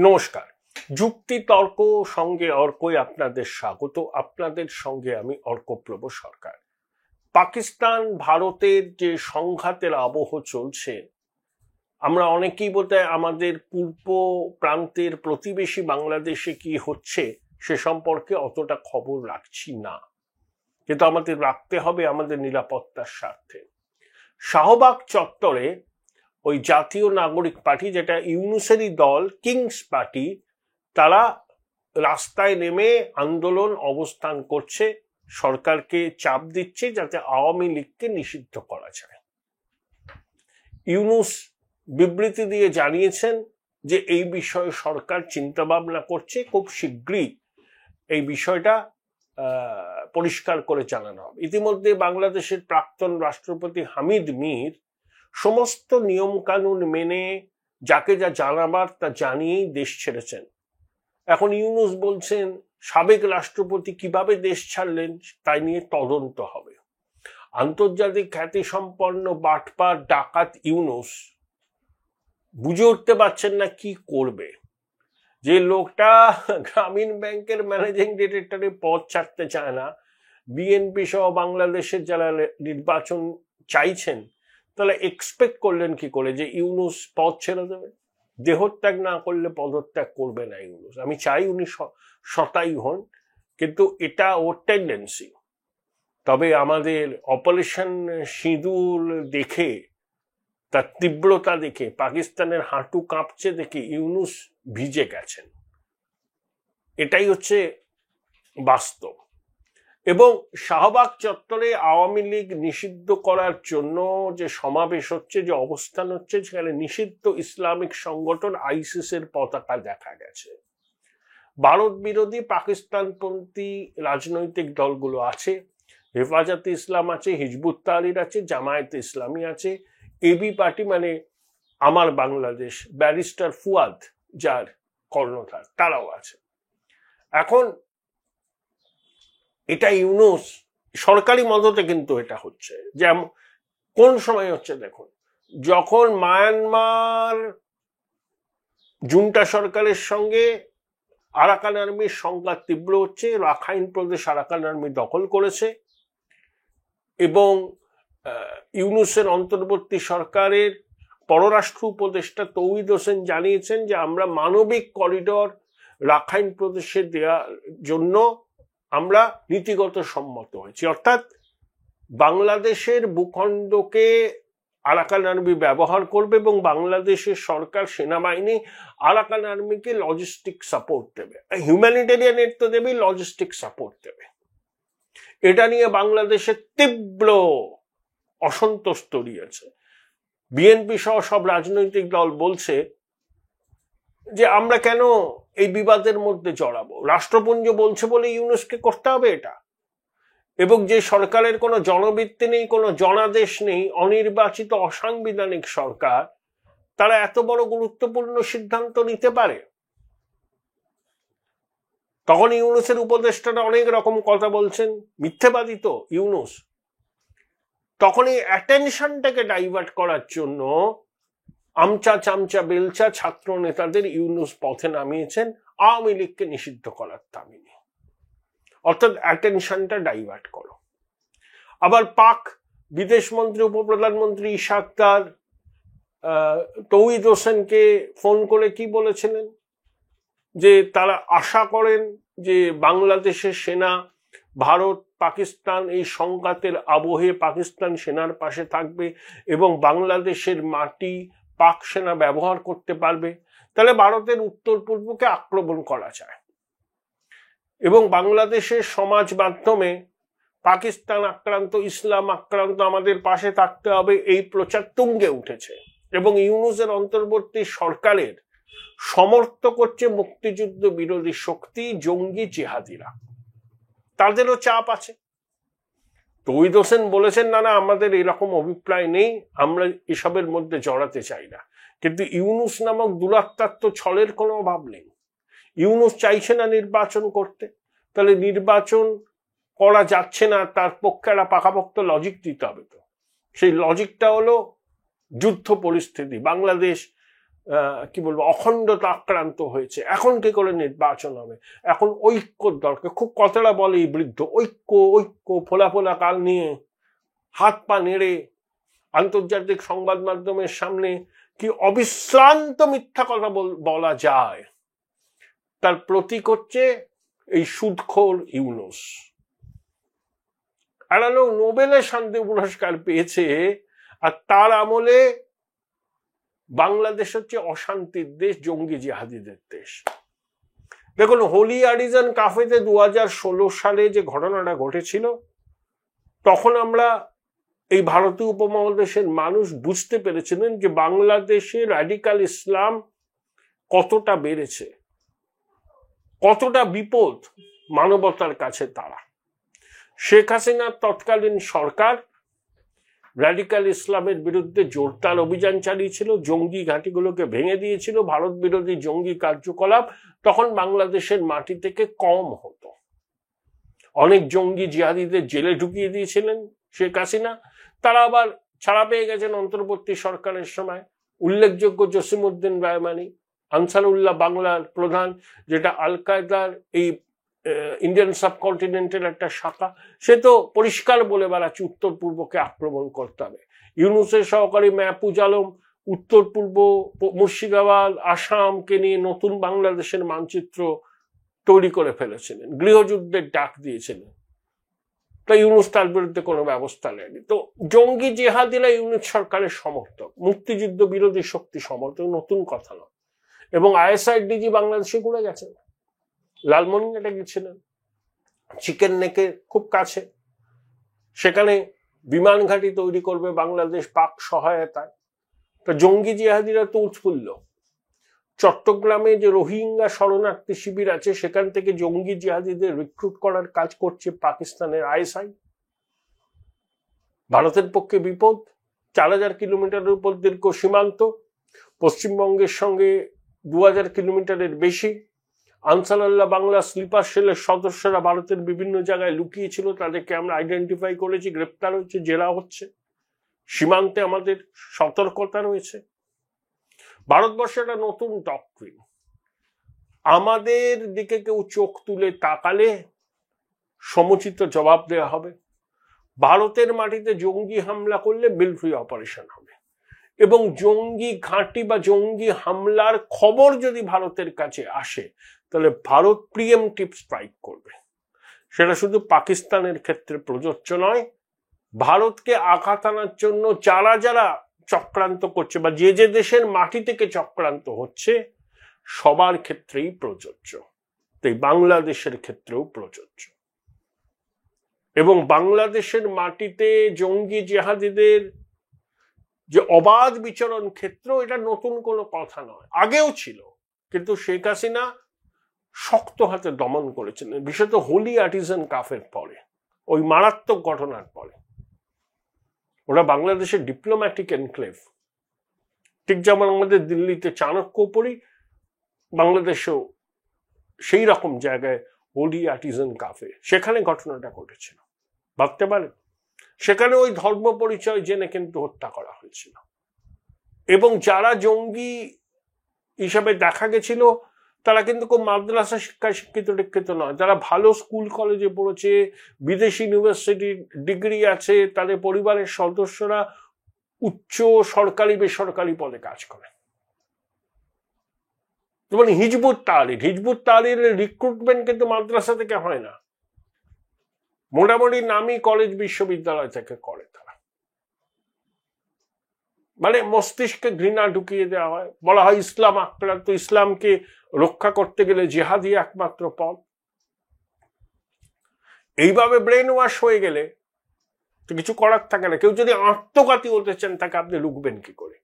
নমস্কার। যুক্তি তর্ক সঙ্গে অর্কই আপনাদের স্বাগত। আপনাদের সঙ্গে আমি অর্কপ্রভ সরকার। পাকিস্তান ভারতের যে সংঘাতের আবহ চলছে, আমরা অনেকেই বোধহয় আমাদের পূর্ব প্রান্তের প্রতিবেশী বাংলাদেশে কি হচ্ছে সে সম্পর্কে অতটা খবর রাখছি না, কিন্তু আমাদের রাখতে হবে আমাদের নিরাপত্তার স্বার্থে। শাহবাগ চত্বরে ওই জাতীয় নাগরিক পার্টি, যেটা ইউনূসেরই দল, কিংস পার্টি, তারা রাস্তায় নেমে আন্দোলন অবস্থান করছে, সরকারকে চাপ দিচ্ছে যাতে আওয়ামী লীগকে নিষিদ্ধ করা যায়। ইউনূস বিবৃতি দিয়ে জানিয়েছেন যে এই বিষয়ে সরকার চিন্তা ভাবনা করছে, খুব শীঘ্রই এই বিষয়টা পরিষ্কার করে জানানো হবে। ইতিমধ্যে বাংলাদেশের প্রাক্তন রাষ্ট্রপতি হামিদ মীর সমস্ত নিয়ম কানুন মেনে যাকে যা জানাবার তা জানিয়েই দেশ ছেড়েছেন। এখন ইউনূস বলছেন সাবেক রাষ্ট্রপতি কিভাবে দেশ ছাড়লেন তাই নিয়ে তদন্ত হবে। আন্তর্জাতিক খ্যাতিসম্পন্ন বাটপার ডাকাত ইউনূস বুঝে উঠতে পারছেন না কি করবে। যে লোকটা গ্রামীণ ব্যাংকের ম্যানেজিং ডিরেক্টরের পদ ছাড়তে চায় না, বিএনপি সহ বাংলাদেশের যারা নির্বাচন চাইছেন, তাহলে এক্সপেক্ট করলেন কি করে যে ইউনূস পদ ছেড়ে দেবে? দেহত্যাগ না করলে পদত্যাগ করবে না ইউনূস। আমি চাই উনি শতায়ু হন, কিন্তু এটা ওর টেন্ডেন্সি। তবে আমাদের অপারেশন সিঁদুর দেখে, তার তীব্রতা দেখে, পাকিস্তানের হাঁটু কাঁপছে দেখে ইউনূস ভিজে গেছেন। এটাই হচ্ছে বাস্তব। এবং শাহবাগ চত্বরে আওয়ামী লীগ নিষিদ্ধ করার জন্য যে সমাবেশ হচ্ছে, যে অবস্থান হচ্ছে, সেখানে নিষিদ্ধ ইসলামিক সংগঠন আইসিসের পতাকা দেখা গেছে। ভারত বিরোধী পাকিস্তানপন্থী রাজনৈতিক দলগুলো আছে, হেফাজতে ইসলাম আছে, হিজবুত তাহরির আছে, জামায়াতে ইসলামী আছে, এবি পার্টি মানে আমার বাংলাদেশ, ব্যারিস্টার ফুয়াদ যার কর্ণধার, তারাও আছে। এখন এটা ইউনূস সরকারি মদতে কিন্তু এটা হচ্ছে। যেমন কোন সময় হচ্ছে দেখুন, যখন মায়ানমার জুন্টা সরকারের সঙ্গে আরাকান আর্মির সংঘাত তীব্র হচ্ছে, রাখাইন প্রদেশ আরাকান আর্মি দখল করেছে, এবং ইউনূসের অন্তর্বর্তী সরকারের পররাষ্ট্র উপদেষ্টা তৌহিদ হোসেন জানিয়েছেন যে আমরা মানবিক করিডর রাখাইন প্রদেশে দেওয়ার জন্য আমরা নীতিগত সম্মত হয়েছি। অর্থাৎ বাংলাদেশের ভূখণ্ডকে আরাকান আর্মি ব্যবহার করবে এবং বাংলাদেশের সরকার, সেনাবাহিনী আরাকান আর্মিকে লজিস্টিক সাপোর্ট দেবে, হিউম্যানিটেরিয়ান এড তো দেবে, লজিস্টিক সাপোর্ট দেবে। এটা নিয়ে বাংলাদেশের তীব্র অসন্তোষ তৈরিয়েছে। বিএনপি সহ সব রাজনৈতিক দল বলছে যে আমরা কেন এই বিবাদের মধ্যে জড়াবো, রাষ্ট্রপুঞ্জ বলছে বলে ইউনূসকে করতে হবে এটা। এবং যে সরকারের কোনো জনভিত্তি নেই, কোনো জনাদেশ নেই, অনির্বাচিত অসাংবিধানিক সরকার, তারা এত বড় গুরুত্বপূর্ণ সিদ্ধান্ত নিতে পারে? তখন ইউনূসের উপদেষ্টারা অনেক রকম কথা বলছেন, মিথ্যেবাদী তো ইউনূস। তখন এই অ্যাটেনশনটাকে ডাইভার্ট করার জন্য আমচা চামচা বেলচা ছাত্র নেতাদের ইউনূস পথে নামিয়েছেন আওয়ামী লীগকে নিষিদ্ধ করার দাবিতে। অর্থাৎ অ্যাটেনশনটা ডাইভার্ট করো। আবার পাক বিদেশমন্ত্রী উপপ্রধানমন্ত্রী ইশাক দার তৌহিদ হোসেনকে ফোন করে কি বলেছিলেন, যে তারা আশা করেন যে বাংলাদেশের সেনা ভারত পাকিস্তান এই সংঘাতের আবহে পাকিস্তান সেনার পাশে থাকবে এবং বাংলাদেশের মাটি পাক সেনা ব্যবহার করতে পারবে, তাহলে ভারতের উত্তর পূর্বকে আক্রমণ করা যায় এবং বাংলাদেশের সমাজ মাধ্যমে পাকিস্তান আক্রান্ত, ইসলাম আক্রান্ত, আমাদের পাশে থাকতে হবে, এই প্রচার তুঙ্গে উঠেছে। এবং ইউনূসের অন্তর্বর্তী সরকারের সমর্থ করছে মুক্তিযুদ্ধ বিরোধী শক্তি, জঙ্গি জিহাদিরা, তাদেরও চাপ আছে। তৌহিদ হোসেন বলেছেন না না আমাদের এরকম অভিপ্রায় নেই, আমরা এসবের মধ্যে জড়াতে চাই না। কিন্তু ইউনূস নামক দুরাত্মাত্ম ছলের কোনো অভাব নেই। ইউনূস চাইছে না নির্বাচন করতে, তাহলে নির্বাচন করা যাচ্ছে না, তার পক্ষে একটা পাকাপোক্ত লজিক দিতে হবে। তো সেই লজিকটা হলো যুদ্ধ পরিস্থিতি। বাংলাদেশ কি বলবো অখণ্ডতা আক্রান্ত হয়েছে, এখন কি করে নির্বাচন হবে, এখন ঐক্যর দরকার। খুব কথাটা বলে এই বৃদ্ধ, ঐক্য ঐক্য, ফোলা ফোলা কাল নিয়ে হাত পা নেড়ে আন্তর্জাতিক সংবাদ মাধ্যমের সামনে কি অবিশ্রান্ত মিথ্যা কথা বলা যায়, তার প্রতীক হচ্ছে এই সুদখোর ইউনূস। একটা লোক নোবেলের শান্তি পুরস্কার পেয়েছে, আর তার আমলে বাংলাদেশ হচ্ছে অশান্তির দেশ, জঙ্গি জিহাদিদের দেশ। দেখুন, হোলি আর্টিজান কাফেতে 2016 সালে যে ঘটনাটা ঘটেছিল, তখন আমরা এই ভারতীয় উপমহাদেশের মানুষ বুঝতে পেরেছিলেন যে বাংলাদেশে র্যাডিক্যাল ইসলাম কতটা বেড়েছে, কতটা বিপদ মানবতার কাছে তারা। শেখ হাসিনার তৎকালীন সরকার র্যাডিক্যাল ইসলামের বিরুদ্ধে জোরদার অভিযান চালিয়েছিল, জঙ্গি ঘাঁটিগুলোকে ভেঙে দিয়েছিল, ভারত বিরোধী জঙ্গি কার্যকলাপ তখন বাংলাদেশের মাটি থেকে কম হতো। অনেক জঙ্গি জিহাদিদের জেলে ঢুকিয়ে দিয়েছিলেন শেখ হাসিনা, তারা আবার ছাড়া পেয়ে গেছেন অন্তর্বর্তী সরকারের সময়। উল্লেখযোগ্য জসিমউদ্দিন রায়মানি, আনসারুল্লাহ বাংলার প্রধান, যেটা আল কায়দার এই ইন্ডিয়ান সাবকন্টিনেন্টের একটা শাখা, সে তো পরিষ্কার বলে বেড়াচ্ছে উত্তর পূর্বকে আক্রমণ করতে হবে। ইউনূসের সহকারী মাহফুজ আলম উত্তর পূর্ব মুর্শিদাবাদ আসামকে নিয়ে নতুন বাংলাদেশের মানচিত্র তৈরি করে ফেলেছিলেন, গৃহযুদ্ধের ডাক দিয়েছিলেন, তাই ইউনূস তার বিরুদ্ধে কোনো ব্যবস্থা নেয়নি। তো জঙ্গি জেহাদিরা ইউনূস সরকারের সমর্থক, মুক্তিযুদ্ধ বিরোধী শক্তি সমর্থক, নতুন কথা নয়। এবং আইএসআই ডিজি বাংলাদেশে ঘুরে গেছেন, লালমনিরহাটে গেছিলেন, চিকেন নেকের খুব কাছে, সেখানে বিমান ঘাঁটি তৈরি করবে বাংলাদেশ পাক সহায়তায়। তো জঙ্গি জিহাদিরা তো উৎফুল্ল। চট্টগ্রামে যে রোহিঙ্গা শরণার্থী শিবির আছে, সেখান থেকে জঙ্গি জিহাদিদের রিক্রুট করার কাজ করছে পাকিস্তানের আইএসআই। ভারতের পক্ষে বিপদ। 4000 কিলোমিটারের উপর দীর্ঘ সীমান্ত, পশ্চিমবঙ্গের সঙ্গে 2000 কিলোমিটারের বেশি। আনসারুল্লাহ বাংলা স্লিপার সেলের সদস্যরা ভারতের বিভিন্ন জায়গায় লুকিয়েছিল, তাদেরকে আমরা আইডেন্টিফাই করেছি, গ্রেপ্তার হচ্ছে, জেরা হচ্ছে। সীমান্তে আমাদের সতর্কতা রয়েছে। ভারতবর্ষের একটা নতুন ডক্ট্রিন, আমাদের দিকে কেউ চোখ তুলে তাকালে সমুচিত জবাব দেওয়া হবে। ভারতের মাটিতে জঙ্গি হামলা করলে মিলিটারি অপারেশন হবে, এবং জঙ্গি ঘাঁটি বা জঙ্গি হামলার খবর যদি ভারতের কাছে আসে, তাহলে ভারত প্রিএমটিভ স্ট্রাইক করবে। সেটা শুধু পাকিস্তানের ক্ষেত্রে প্রযোজ্য নয়, ভারতকে আঘাত আনার জন্য যারা যারা চক্রান্ত করছে বা যে যে দেশের মাটি থেকে চক্রান্ত হচ্ছে, সবার ক্ষেত্রেই প্রযোজ্য। তাই বাংলাদেশের ক্ষেত্রেও প্রযোজ্য। এবং বাংলাদেশের মাটিতে জঙ্গি জেহাদিদের যে অবাধ বিচরণ ক্ষেত্র, এটা নতুন কোনো কথা নয়, আগেও ছিল, কিন্তু শেখ হাসিনা শক্ত হাতে দমন করেছিলেন, বিশেষত হোলি আর্টিজান কাফের পরে, ওই মারাত্মক ঘটনার পরে। ওরা বাংলাদেশের ডিপ্লোম্যাটিক এনক্লেভ, ঠিক যেমন আমাদের দিল্লিতে চাণক্যপুরী, বাংলাদেশেও সেই রকম জায়গায় হোলি আর্টিজান কাফে, সেখানে ঘটনাটা ঘটেছিল। ভাবতে পারেন, সেখানে ওই ধর্ম পরিচয় জেনে কিন্তু হত্যা করা হয়েছিল। এবং যারা জঙ্গি হিসাবে দেখা গেছিল, তারা কিন্তু খুব মাদ্রাসা শিক্ষায় শিক্ষিত নয়, তারা ভালো স্কুল কলেজে পড়েছে, বিদেশি ইউনিভার্সিটি ডিগ্রি আছে, তাদের পরিবারের সদস্যরা উচ্চ সরকারি বেসরকারি পদে কাজ করে। যেমন হিজবুত তাহরিরের রিক্রুটমেন্ট কিন্তু মাদ্রাসা থেকে হয় না, মোটামুটি নামি কলেজ বিশ্ববিদ্যালয় থেকে করে তারা। মানে মস্তিষ্কে ঘৃণা ঢুকিয়ে দেওয়া হয়, বলা হয় ইসলাম আক্রান্ত, ইসলামকে রক্ষা করতে গেলে জিহাদই একমাত্র পথ। এইভাবে ব্রেন ওয়াশ হয়ে গেলে তো কিছু করার থাকে না। কেউ যদি আত্মঘাতী হতে চান, তাকে আপনি রুখবেন কি করে?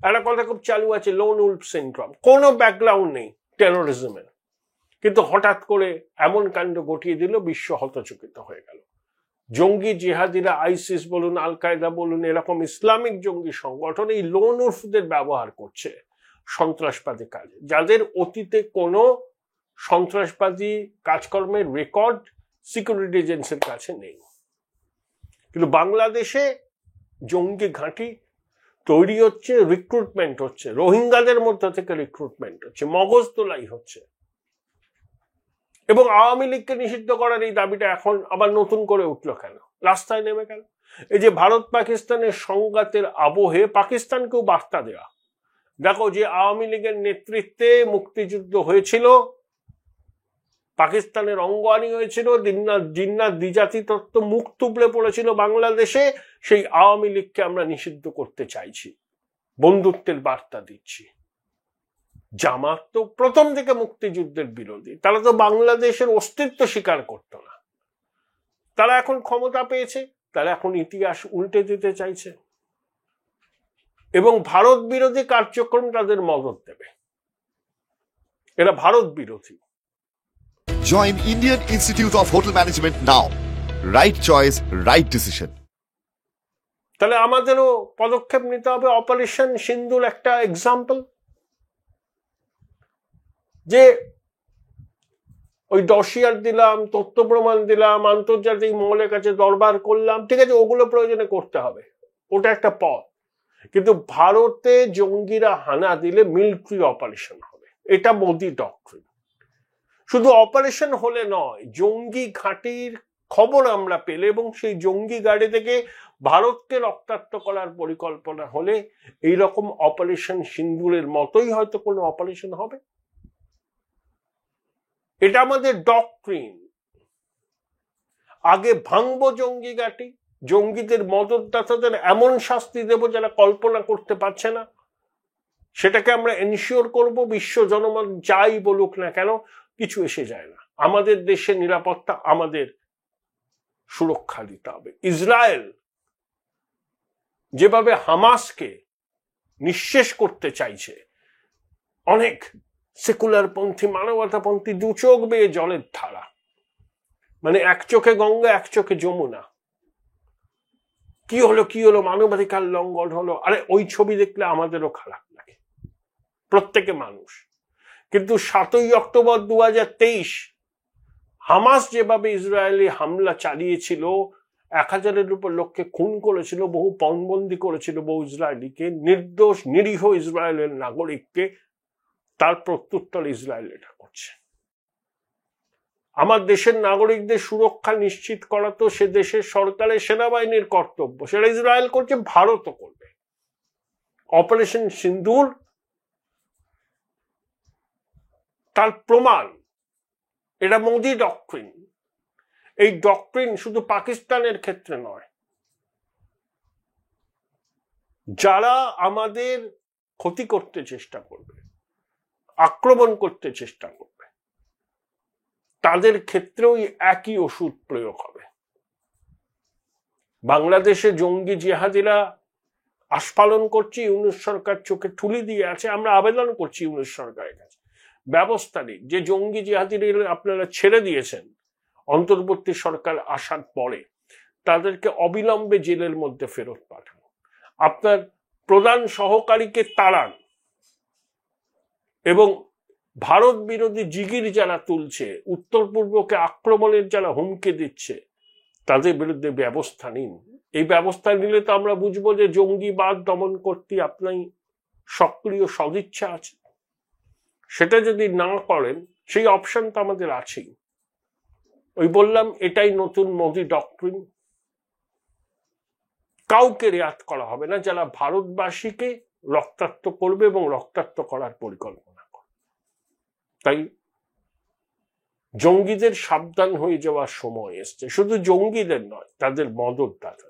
একটা কথা খুব চালু আছে, লোন উলফ সিনড্রোম। কোনো ব্যাকগ্রাউন্ড নেই টেরোরিজমের, কিন্তু হঠাৎ করে এমন কাণ্ড ঘটিয়ে দিল, বিশ্ব হতচকিত হয়ে গেল। জঙ্গি জিহাদিরা, আইসিস বলুন, আল কায়দা বলুন, এরকম ইসলামিক জঙ্গি সংগঠন এই লোন উলফদের ব্যবহার করছে সন্ত্রাসবাদী কাজে, যাদের অতীতে কোনো সন্ত্রাসবাদী কাজকর্মের রেকর্ড সিকিউরিটি এজেন্সির কাছে নেই। কিন্তু বাংলাদেশে জঙ্গি ঘাঁটি তৈরি হচ্ছে, রিক্রুটমেন্ট হচ্ছে, রোহিঙ্গাদের মধ্যে থেকে রিক্রুটমেন্ট হচ্ছে, মগজ তোলাই হচ্ছে। এবং আওয়ামী লীগকে নিষিদ্ধ করার এই দাবিটা এখন আবার নতুন করে উঠলো কেন, রাস্তায় নেমে গেল? এই যে ভারত পাকিস্তানের সংঘাতের আবহে পাকিস্তানকেও বার্তা দেওয়া, দেখো যে আওয়ামী লীগের নেতৃত্বে মুক্তিযুদ্ধ হয়েছিল, পাকিস্তানের অঙ্গহানি হয়েছিল, জিন্নাত দ্বিজাতি তত্ত্ব মুখ তুবড়ে পড়েছিল বাংলাদেশে, সেই আওয়ামী লীগকে আমরা নিষিদ্ধ করতে চাইছি, বন্ধুত্বের বার্তা দিচ্ছি। জামাত তো প্রথম থেকে মুক্তিযুদ্ধের বিরোধী, তারা তো বাংলাদেশের অস্তিত্ব স্বীকার করতো না। তারা এখন ক্ষমতা পেয়েছে, তারা এখন ইতিহাস উল্টে দিতে চাইছে এবং ভারত বিরোধী কার্যক্রম তাদের মদত দেবে। এরা ভারত বিরোধী। Join Indian Institute of Hotel Management now. Right choice, right decision. তাহলে আমাদেরও পদক্ষেপ নিতে হবে। অপারেশন সিন্দুর একটা এক্সাম্পল, যে ওই ডসিয়ার দিলাম, তথ্য প্রমাণ দিলাম, আন্তর্জাতিক মহলের কাছে দরবার করলাম, ঠিক আছে, ওগুলো প্রয়োজনে করতে হবে, ওটা একটা পথ। কিন্তু ভারতে জঙ্গিরা হানা দিলে মিলিটারি অপারেশন হবে, এটা মোদি ডক্ট্রিন। শুধু অপারেশন হলে নয়, জঙ্গি ঘাঁটির খবর আমরা পেলে এবং সেই জঙ্গি গাড়ি থেকে ভারতকে রক্তাক্ত করার পরিকল্পনা হলে এইরকম অপারেশন সিন্দুরের মতোই হয়তো কোনো অপারেশন হবে। এটা আমাদের ডক্ট্রিন। আগে ভাঙবো জঙ্গি ঘাঁটি, জঙ্গিদের মদতদাতাদের এমন শাস্তি দেব যারা কল্পনা করতে পারছে না, সেটাকে আমরা এনশিওর করব। বিশ্ব জনমত যাই বলুক না কেন, কিছু এসে যায় না। আমাদের দেশের নিরাপত্তা আমাদের সুরক্ষা দিতে হবে। ইসরায়েল যেভাবে হামাসকে নিঃশেষ করতে চাইছে, অনেক সেকুলার পন্থী, মানবতাপন্থী দু চোখ বেয়ে জলের ধারা, মানে এক চোখে গঙ্গা এক চোখে যমুনা, কি হলো মানবাধিকার লঙ্ঘন হলো, আরে ওই ছবি দেখলে আমাদেরও খারাপ লাগে, প্রত্যেকে মানুষ। কিন্তু 7ই অক্টোবর 2023 হামাস যেভাবে ইসরায়েলি হামলা চালিয়েছিল, 1000-এর উপর লোককে খুন করেছিল, বহু পণবন্দি করেছিল, বহু ইসরায়েলিকে, নির্দোষ নিরীহ ইসরায়েলের নাগরিককে, তার প্রত্যুত্তর ইসরায়েল এটা করছে। আমার দেশের নাগরিকদের সুরক্ষা নিশ্চিত করা তো সে দেশের সরকারের, সেনাবাহিনীর কর্তব্য, সেটা ইসরায়েল করছে, ভারতও করবে। অপারেশন সিন্দুর তার প্রমাণ। এটা মোদি ডক্ট্রিন। এই ডক্ট্রিন শুধু পাকিস্তানের ক্ষেত্রে নয়, যারা আমাদের ক্ষতি করতে চেষ্টা করবে, আক্রমণ করতে চেষ্টা করবে, তাদের ক্ষেত্রেও একই ওষুধ প্রয়োগ হবে। বাংলাদেশে জঙ্গি জিহাদিরা আস্ফালন করছে, ইউনূস সরকার চোখে ঠুলি দিয়ে আছে। আমরা আবেদন করছি ইউনূস সরকারের কাছে, ব্যবস্থা নিন। যে জঙ্গি জিহাদিরা আপনারা ছেড়ে দিয়েছেন অন্তর্বর্তী সরকার আসার পরে, তাদেরকে অবিলম্বে জেলের মধ্যে ফেরত পাঠান। আপনার প্রধান সহকারীকে তাড়ান এবং ভারত বিরোধী জিগির যারা তুলছে, উত্তর পূর্বকে আক্রমণের যারা হুমকি দিচ্ছে, তাদের বিরুদ্ধে ব্যবস্থা নিন। এই ব্যবস্থা নিলে তো আমরা বুঝবো যে জঙ্গিবাদ দমন করতে আপনার সক্রিয় সদিচ্ছা আছে। সেটা যদি না করেন, সেই অপশন তো আমাদের আছেই। ওই বললাম, এটাই নতুন মোদি ডক্ট্রিন। কাউকে রেয়াত করা হবে না যারা ভারতবাসীকে রক্তাক্ত করবে এবং রক্তাক্ত করার পরিকল্পনা করবে। তাই জঙ্গিদের সাবধান হয়ে যাওয়ার সময় এসছে, শুধু জঙ্গিদের নয়, তাদের মদতদাতা।